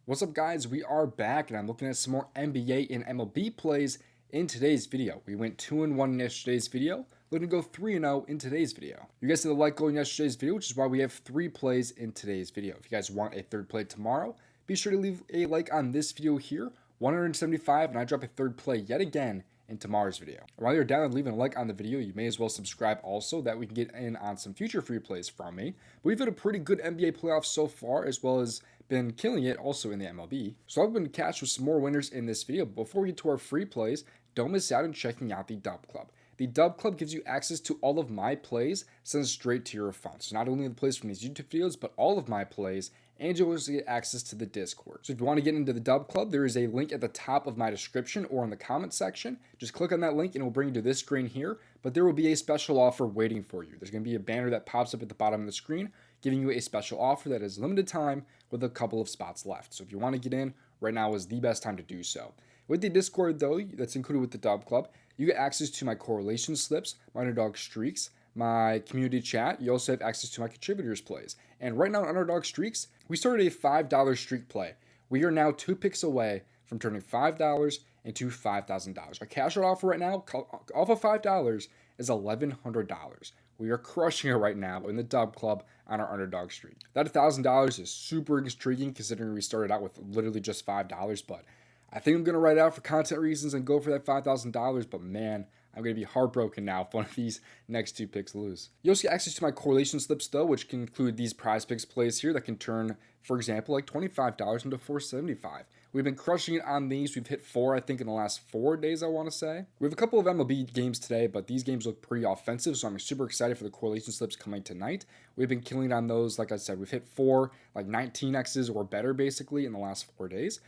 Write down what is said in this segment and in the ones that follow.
What's up, guys? We are back, and I'm looking at some more NBA and MLB plays in today's video. We went 2-1 in yesterday's video. We're going to go 3-0 in today's video. You guys did a like goal in yesterday's video, which is why we have 3 plays in today's video. If you guys want a third play tomorrow, be sure to leave a like on this video here. 175, and I drop a third play yet again in tomorrow's video. While you're down and leaving a like on the video, you may as well subscribe also, that we can get in on some future free plays from me. But we've had a pretty good NBA playoff so far, as well as been killing it also in the MLB. So I've been catch with some more winners in this video. But before we get to our free plays, don't miss out on checking out the DubClub. The DubClub gives you access to all of my plays sent straight to your phone. So not only the plays from these YouTube videos, but all of my plays, and you'll also get access to the Discord. So if you want to get into the DubClub, there is a link at the top of my description or in the comment section. Just click on that link and it will bring you to this screen here, but there will be a special offer waiting for you. There's going to be a banner that pops up at the bottom of the screen giving you a special offer that is limited time with a couple of spots left. So if you want to get in, right now is the best time to do so. With the Discord, though, that's included with the DubClub, you get access to my correlation slips, my underdog streaks, my community chat. You also have access to my contributors plays. And right now on Underdog Streaks, we started a $5 streak play. We are now 2 picks away from turning $5 into $5,000. Our cash out offer right now, off of $5, is $1,100. We are crushing it right now in the DubClub on our Underdog Streak. That $1,000 is super intriguing considering we started out with literally just $5, but I think I'm going to write it out for content reasons and go for that $5,000, but man, I'm going to be heartbroken now if one of these next 2 picks lose. You also get access to my correlation slips, though, which can include these PrizePicks plays here that can turn, for example, like $25 into $475. We've been crushing it on these. We've hit 4, I think, in the last 4 days, I want to say. We have a couple of MLB games today, but these games look pretty offensive, so I'm super excited for the correlation slips coming tonight. We've been killing on those. Like I said, we've hit 4, like 19Xs or better, basically, in the last 4 days.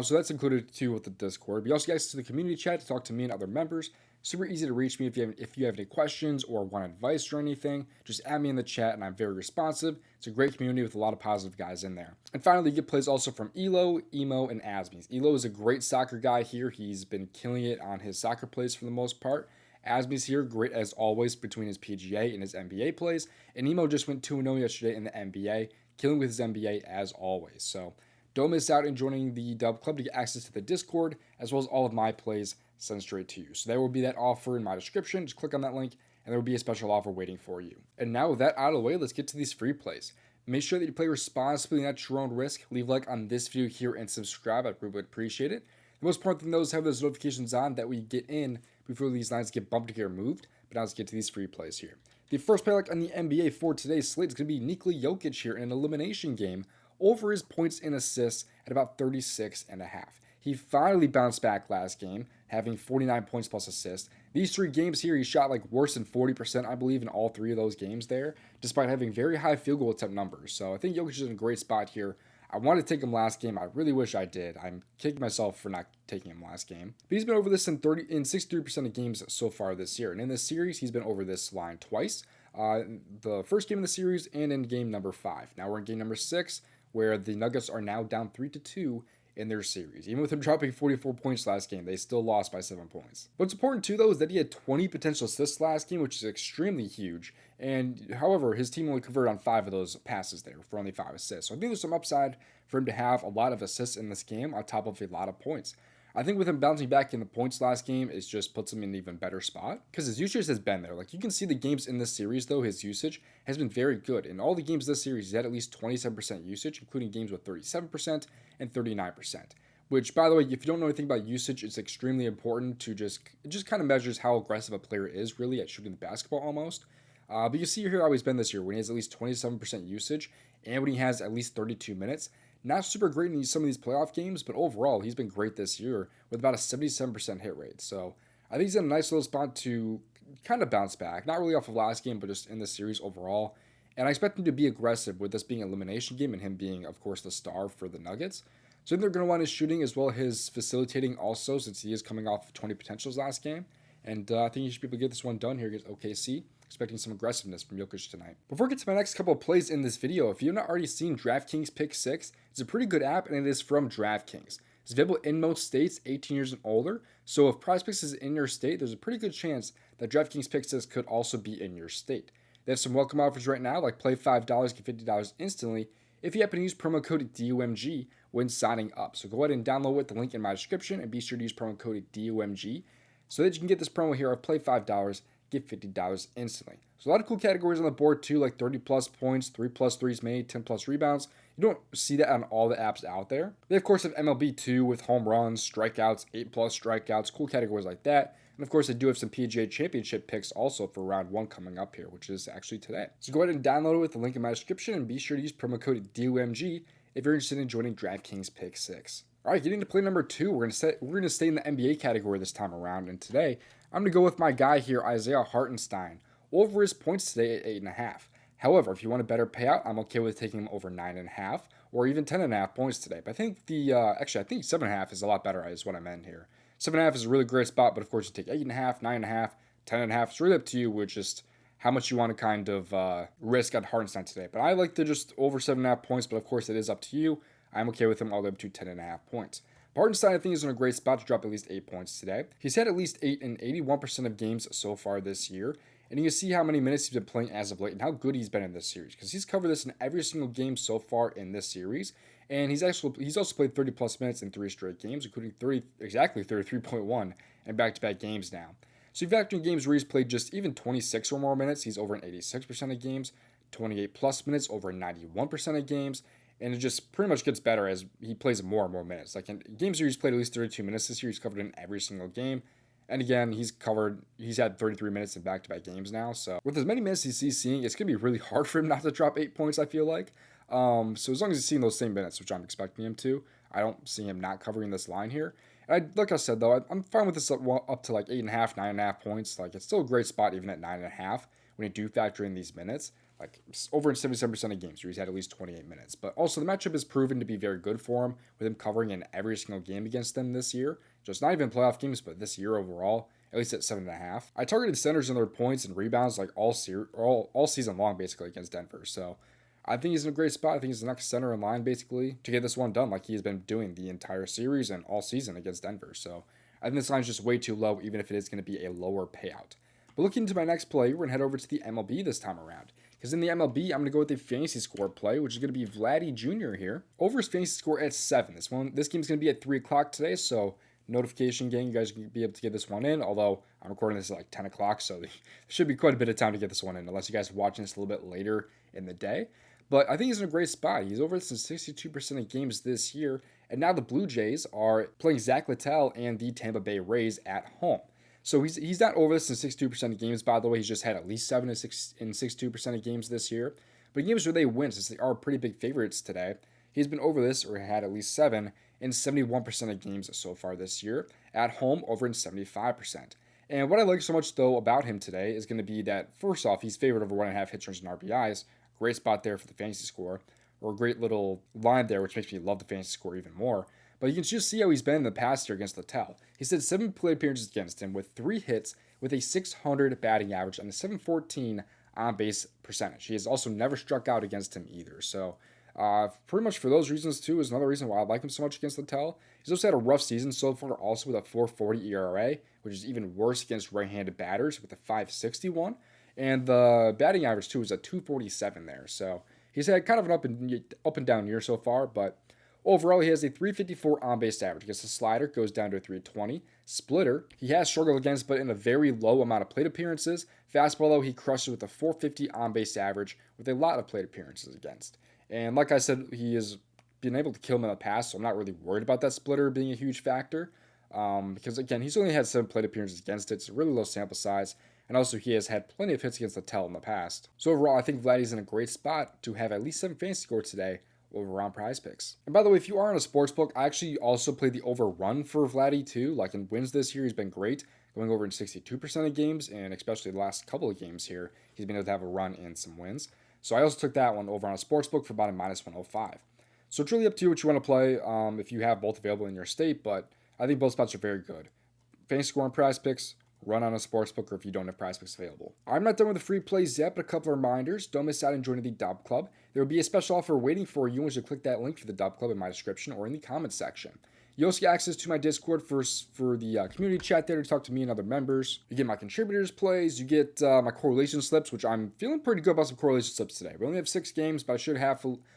So that's included too with the Discord. We also get access to the community chat to talk to me and other members. Super easy to reach me if you have any questions or want advice or anything. Just add me in the chat and I'm very responsive. It's a great community with a lot of positive guys in there. And finally, you get plays also from Elo, Emo, and Asmies. Elo is a great soccer guy here. He's been killing it on his soccer plays for the most part. Asmies here, great as always between his PGA and his NBA plays. And Emo just went 2-0 yesterday in the NBA, killing with his NBA as always. So don't miss out in joining the DubClub to get access to the Discord, as well as all of my plays sent straight to you. So there will be that offer in my description. Just click on that link, and there will be a special offer waiting for you. And now with that out of the way, let's get to these free plays. Make sure that you play responsibly and at your own risk. Leave a like on this video here and subscribe. I'd really appreciate it. The most important thing, though, is have those notifications on that we get in before these lines get bumped or get removed. But now let's get to these free plays here. The first play like on the NBA for today's slate is going to be Nikola Jokic here in an elimination game over his points and assists at about 36.5. He finally bounced back last game, having 49 points plus assists. These 3 games here, he shot like worse than 40%, I believe, in all 3 of those games there, despite having very high field goal attempt numbers. So I think Jokic is in a great spot here. I wanted to take him last game. I really wish I did. I'm kicking myself for not taking him last game. But he's been over this in 63% of games so far this year. And in this series, he's been over this line twice. The first game in the series and in game number 5. Now we're in game number 6, where the Nuggets are now down 3-2 in their series. Even with him dropping 44 points last game, they still lost by 7 points. What's important too, though, is that he had 20 potential assists last game, which is extremely huge. And however, his team only converted on 5 of those passes there for only 5 assists. So I think there's some upside for him to have a lot of assists in this game on top of a lot of points. I think with him bouncing back in the points last game, it just puts him in an even better spot because his usage has been there. Like you can see the games in this series, though, his usage has been very good. In all the games this series, he's had at least 27% usage, including games with 37% and 39%. Which, by the way, if you don't know anything about usage, it's extremely important to it just kind of measures how aggressive a player is really at shooting the basketball almost. But you see here how he's been this year when he has at least 27% usage and when he has at least 32 minutes. Not super great in some of these playoff games, but overall, he's been great this year with about a 77% hit rate. So I think he's in a nice little spot to kind of bounce back. Not really off of last game, but just in the series overall. And I expect him to be aggressive with this being an elimination game and him being, of course, the star for the Nuggets. So I think they're going to want his shooting as well as his facilitating also, since he is coming off of 20 potentials last game. And I think he should be able to get this one done here against OKC. Expecting some aggressiveness from Jokic tonight. Before I get to my next couple of plays in this video, if you've not already seen DraftKings Pick 6, it's a pretty good app and it is from DraftKings. It's available in most states 18 years and older, so if PrizePicks is in your state, there's a pretty good chance that DraftKings Pick 6 could also be in your state. They have some welcome offers right now, like play $5, get $50 instantly if you happen to use promo code DOMG when signing up. So go ahead and download with the link in my description and be sure to use promo code DOMG so that you can get this promo here of play $5, get $50 instantly. So a lot of cool categories on the board too, like 30 plus points, 3 plus threes made, 10 plus rebounds. You don't see that on all the apps out there. They of course have MLB 2 with home runs, strikeouts, 8 plus strikeouts, cool categories like that. And of course, I do have some PGA Championship picks also for round 1 coming up here, which is actually today. So go ahead and download it with the link in my description and be sure to use promo code DOMG if you're interested in joining DraftKings Pick 6. All right, getting to play number 2, we're going to stay in the NBA category this time around, and today I'm going to go with my guy here, Isaiah Hartenstein, over his points today at 8.5. However, if you want a better payout, I'm okay with taking him over 9.5 or even 10.5 points today. But I think I think 7.5 is a lot better, is what I meant here. 7.5 is a really great spot, but of course you take 8.5, 9.5, 10.5. It's really up to you with just how much you want to kind of risk at Hartenstein today. But I like to just over 7.5 points, but of course it is up to you. I'm okay with him all the way up to 10.5 points. Hartenstein, I think, is in a great spot to drop at least 8 points today. He's had at least 8 in 81% of games so far this year. And you can see how many minutes he's been playing as of late and how good he's been in this series. Because he's covered this in every single game so far in this series. And he's also played 30 plus minutes in 3 straight games, including 33.1 in back-to-back games now. So you factor in games where he's played just even 26 or more minutes, he's over in 86% of games, 28 plus minutes, over 91% of games. And it just pretty much gets better as he plays more and more minutes. Like in games where he's played at least 32 minutes this year, he's covered in every single game. And again, he's had 33 minutes in back-to-back games now. So with as many minutes as he's seeing, it's going to be really hard for him not to drop 8 points, I feel like. So as long as he's seeing those same minutes, which I'm expecting him to, I don't see him not covering this line here. And like I said, though, I'm fine with this up to like 8.5, 9.5 points. Like it's still a great spot even at 9.5 when you do factor in these minutes. Like over in 77% of games where he's had at least 28 minutes. But also the matchup has proven to be very good for him with him covering in every single game against them this year. Just not even playoff games, but this year overall, at least at 7.5. I targeted centers in their points and rebounds like all season long basically against Denver. So I think he's in a great spot. I think he's the next center in line basically to get this one done like he's been doing the entire series and all season against Denver. So I think this line's just way too low even if it is going to be a lower payout. But looking into my next play, we're going to head over to the MLB this time around. Because in the MLB, I'm going to go with a fantasy score play, which is going to be Vlatek Jr. here. Over his fantasy score at 7. This game's going to be at 3 o'clock today, so notification gang, you guys can be able to get this one in, although I'm recording this at like 10 o'clock, so there should be quite a bit of time to get this one in, unless you guys are watching this a little bit later in the day. But I think he's in a great spot. He's over this in 62% of games this year, and now the Blue Jays are playing Zach Littell and the Tampa Bay Rays at home. So he's not over this in 62% of games, by the way. He's just had at least 7 in 62% of games this year. But in games where they win, since they are pretty big favorites today, he's been over this or had at least 7 in 71% of games so far this year. At home, over in 75%. And what I like so much, though, about him today is going to be that, first off, he's favored over 1.5 hit runs and RBIs. Great spot there for the fantasy score. Or a great little line there, which makes me love the fantasy score even more. But you can just see how he's been in the past here against Littell. He's had 7 plate appearances against him with 3 hits with a 600 batting average and a 714 on-base percentage. He has also never struck out against him either. So pretty much for those reasons too is another reason why I like him so much against Littell. He's also had a rough season so far, also with a 4.40 ERA, which is even worse against right-handed batters with a 5.61. And the batting average too is a 2.47 there. So he's had kind of an up and down year so far, but overall, he has a 354 on-base average. Against the slider, goes down to a 320. Splitter, he has struggled against, but in a very low amount of plate appearances. Fastball, though, he crushes with a 450 on-base average with a lot of plate appearances against. And like I said, he has been able to kill him in the past, so I'm not really worried about that splitter being a huge factor. Because, again, he's only had 7 plate appearances against it. It's a really low sample size. And also, he has had plenty of hits against the Littell in the past. So overall, I think Vladdy's in a great spot to have at least 7 fantasy scores today over on PrizePicks. And by the way, if you are on a sportsbook, I actually also played the over run for Vladdy too. Like in wins this year, he's been great, going over in 62% of games, and especially the last couple of games here, he's been able to have a run and some wins. So I also took that one over on a sportsbook for about a -105. So it's really up to you what you want to play if you have both available in your state, but I think both spots are very good. Fantasy score on PrizePicks, run on a sportsbook, or if you don't have PrizePicks available. I'm not done with the free plays yet, but a couple of reminders. Don't miss out on joining the DubClub. There will be a special offer waiting for you once you click that link for the DubClub in my description or in the comments section. You also get access to my Discord for the community chat there to talk to me and other members. You get my contributors plays. You get my correlation slips, which I'm feeling pretty good about some correlation slips today. We only have 6 games, but I should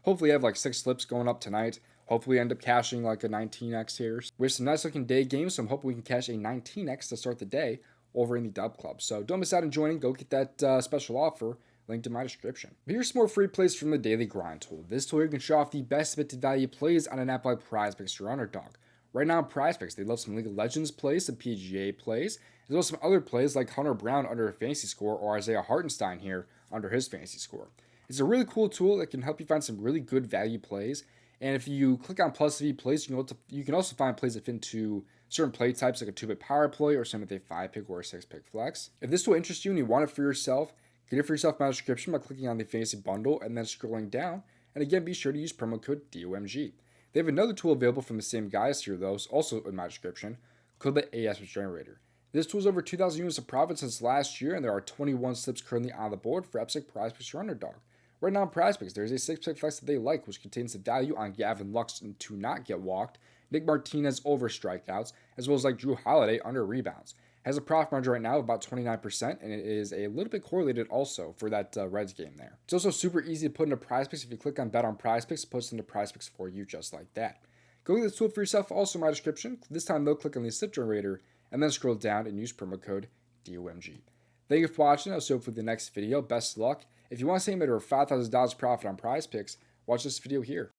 hopefully have like 6 slips going up tonight. Hopefully end up cashing like a 19x here. We have some nice looking day games, so I'm hoping we can cash a 19x to start the day over in the DubClub. So don't miss out on joining. Go get that special offer. Link in my description. But here's some more free plays from the Daily Grind tool. This tool you can show off the best expected value plays on an app like PrizePicks or Underdog. Right now, PrizePicks, they love some League of Legends plays, some PGA plays, as well as some other plays like Hunter Brown under a fantasy score or Isaiah Hartenstein here under his fantasy score. It's a really cool tool that can help you find some really good value plays. And if you click on plus V plays, you can also find plays that fit into certain play types like a 2-bit power play or some of a 5-pick or a 6-pick flex. If this will interest you and you want it for yourself, get it for yourself in my description by clicking on the fantasy bundle and then scrolling down. And again, be sure to use promo code DOMG. They have another tool available from the same guys here, though, also in my description, called the AS Generator. This tool is over 2,000 units of profit since last year, and there are 21 slips currently on the board for EPSIC, PrizePicks, or Underdog. Right now in PrizePicks, there is a 6-pick flex that they like, which contains the value on Gavin Lux to not get walked, Nick Martinez over strikeouts, as well as like Drew Holiday under rebounds. Has a profit margin right now of about 29%, and it is a little bit correlated also for that Reds game there. It's also super easy to put into PrizePicks. If you click on Bet on PrizePicks, it puts into PrizePicks for you just like that. Go get this tool for yourself also in my description. This time though, click on the slip generator and then scroll down and use promo code DOMG. Thank you for watching. I'll see you for the next video. Best of luck. If you want to save over $5,000 profit on PrizePicks, watch this video here.